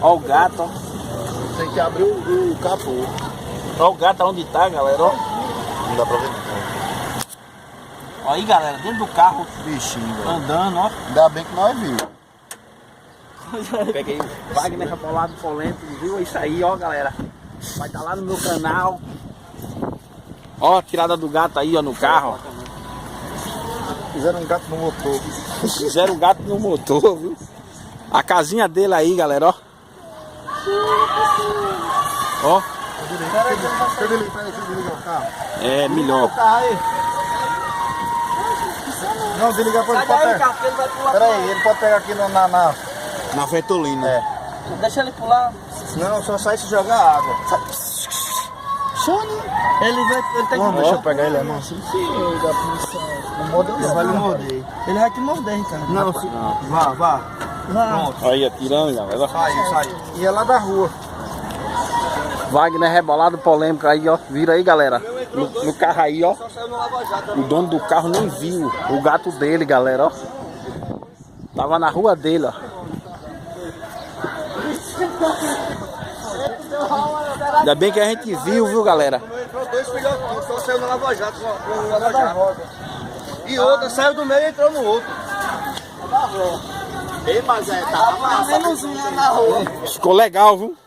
Ó o gato, ó. Tem que abrir o capô. Ó o gato onde tá, galera, ó. Não dá pra ver não. Ó aí, galera, dentro do carro, Bichinho, velho. andando, ó. Ainda bem que nós vimos. Peguei o Wagner Rebolado Polêmico, viu? Isso aí, ó, galera. Vai estar lá no meu canal. Ó, a tirada do gato aí, ó, no carro. Fizeram um gato no motor. Fizeram o gato no motor, viu? A casinha dele aí, galera, ó. Ó. Cadê ele? Deixa eu desligar o carro. É, melhor. Não, desligar pra ele pode pegar. Pera aí, ele pode pegar aqui na Ventolina. É. Deixa ele pular. Não, só sai se jogar água. Ele tem Não, deixa eu pegar ele, irmão. Assim. Não mordeu, não. Vai lhe morder. Ele vai te morder, Ricardo. Não, vá. Pronto. Aí, atirando, galera. Saiu. E é lá da rua. Wagner Rebolado Polêmico aí, ó. Vira aí, galera. No carro aí, ó. O dono do carro nem viu o gato dele, galera, ó. Tava na rua dele, ó. Ainda bem que a gente viu, galera. Entrou dois filhotinhos, só saiu na Lava Jato, no Lava Jato. E outra saiu do meio e entrou no outro. Ei, mas tá massa. Ficou legal, viu?